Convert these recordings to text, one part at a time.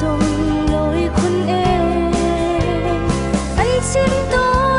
sông lối khôn ê anh xin tôi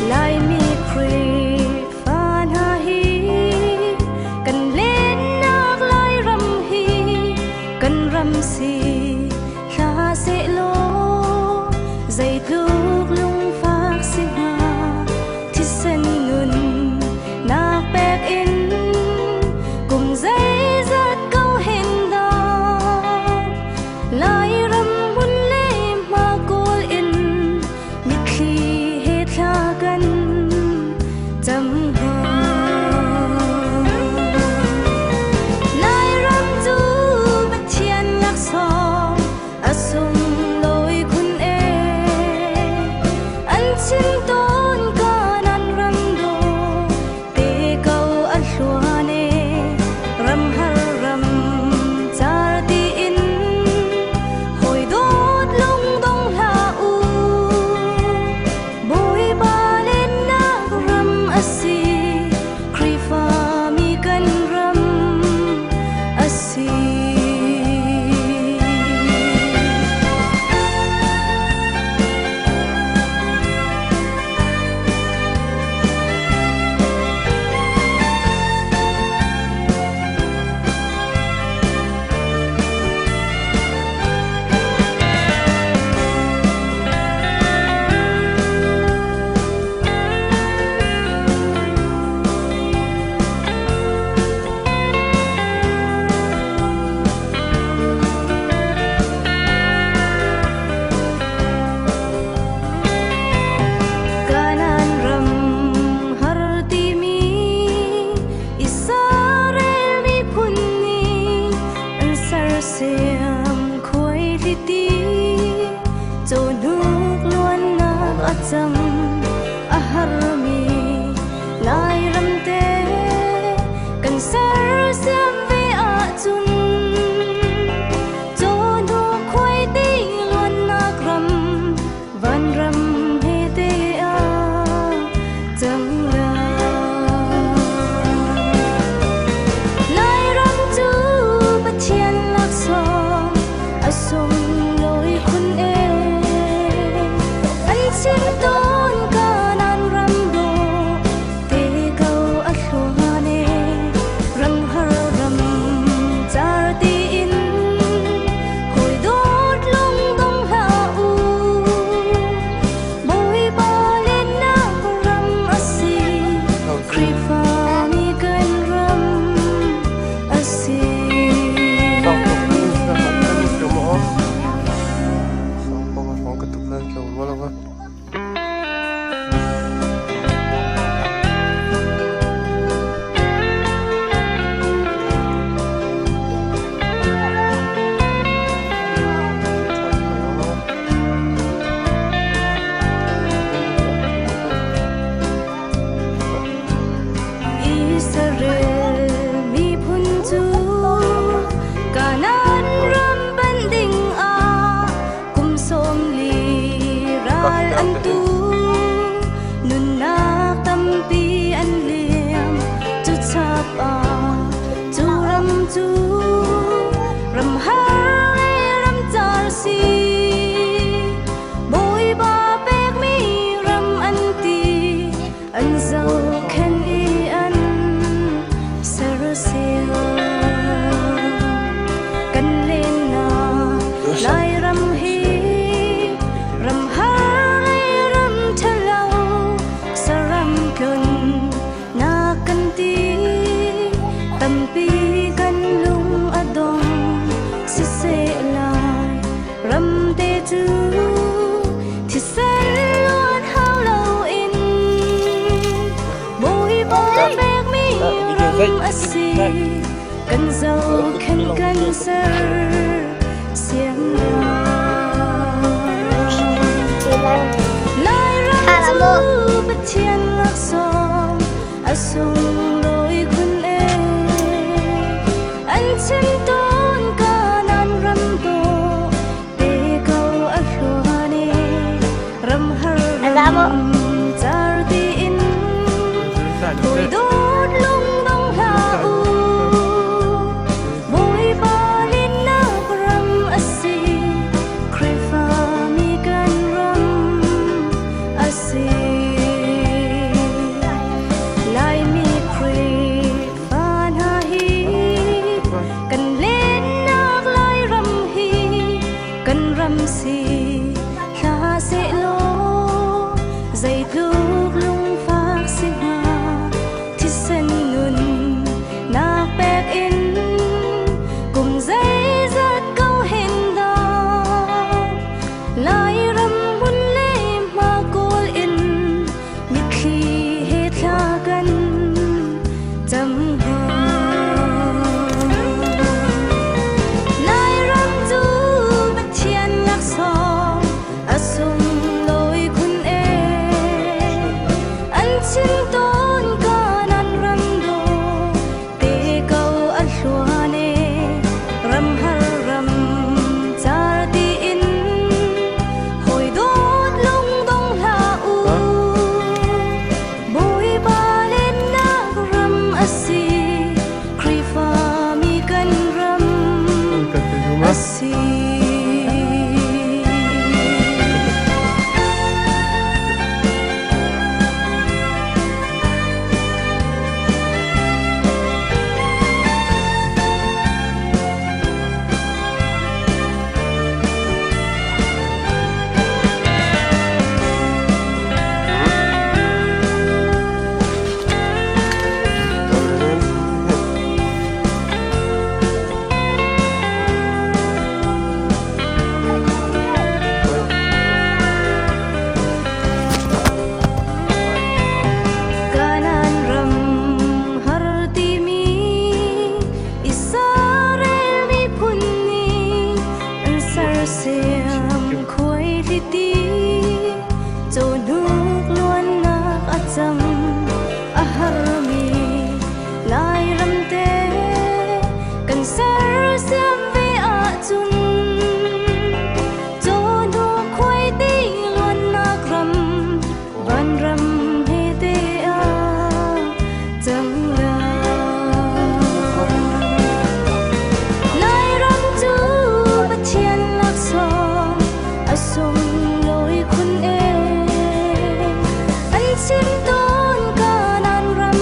Like me. Cần dâu khen cần sơ xiêm lai răng du bất thiên lạc song a sung đôi kun e anh chân tôn ca nan ram to te câu a khua ne ram har ram tar ti in đôi đốt lung đông la u xin tôn ca nan ram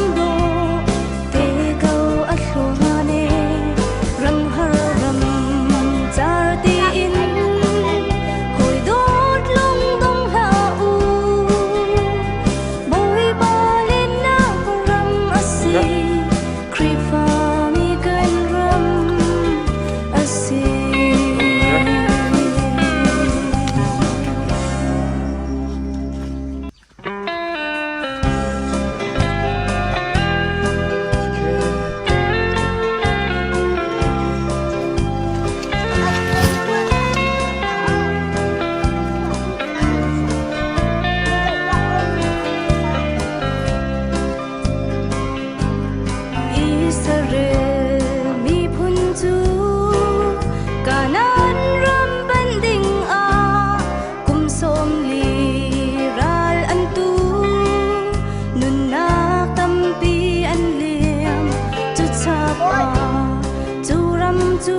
chu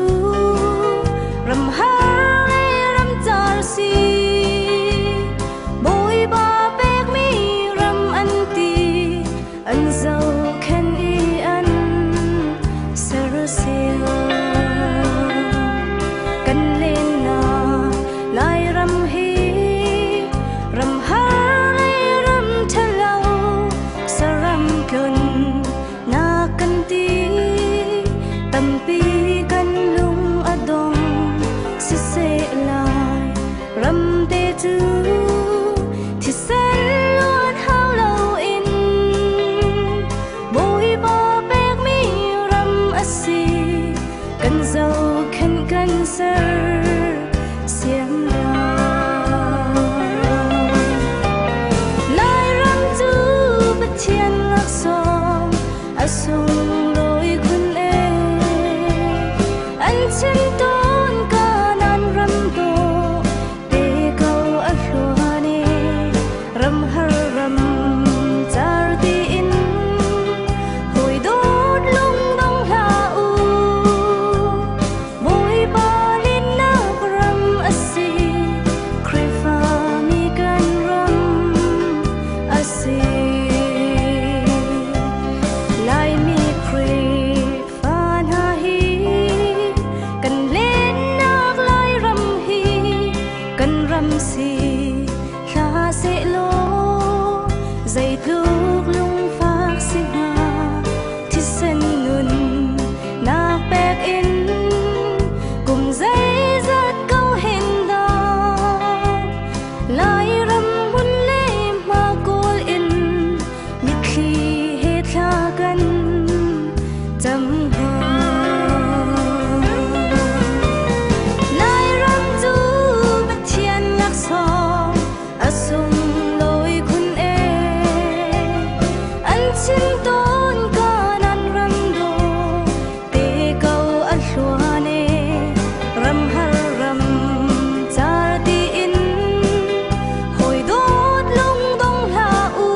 ram har le ram char si boi ba pek mi ram an ti an zau khen i an sar se kan len na lai ram hi ram har le ram thalau saram kun na kan ti tampi kan lung adong si se lai ram te tu thì sen luôn hao lâu in bôi ba bek mi ram asi kan dâu khen kan sar xiêm ra lai ram tu bất thiên lạc song asung lối kun e anh chân tôn ca nan ram to te kau a hlua ne ram har ram char ti in hoi dot lung dong la u boi ba lin na ram asi khrei fa mi kan ram asi lai mi khrei fa na hi kan len nak lai ram hi kan ram si la se lo dây thuốc lung phát si ha thì sen nun nak bek in cùng dây rất câu hen da lai ram hun le ma kol in mi khi he tha kan cham ha lai ram chu bất thiên lạc song asung lối kun e anh xin tôn ca nan ram do te kau a hlua ne ram har ram char ti in hoi dot lung dong la u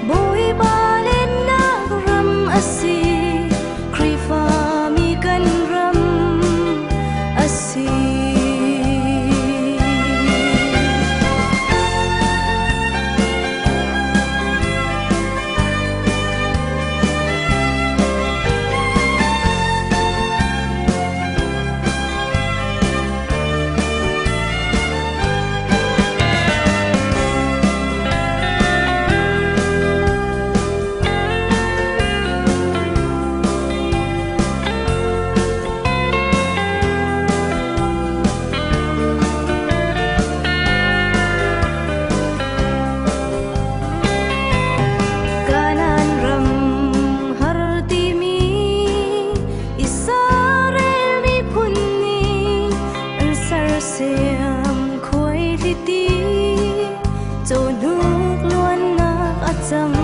boi ba len na ram asi khrei fa mi kan ram asi kanan ram har ti mi isare mi punni an sar siam khoi li ti cho nuk luan na achang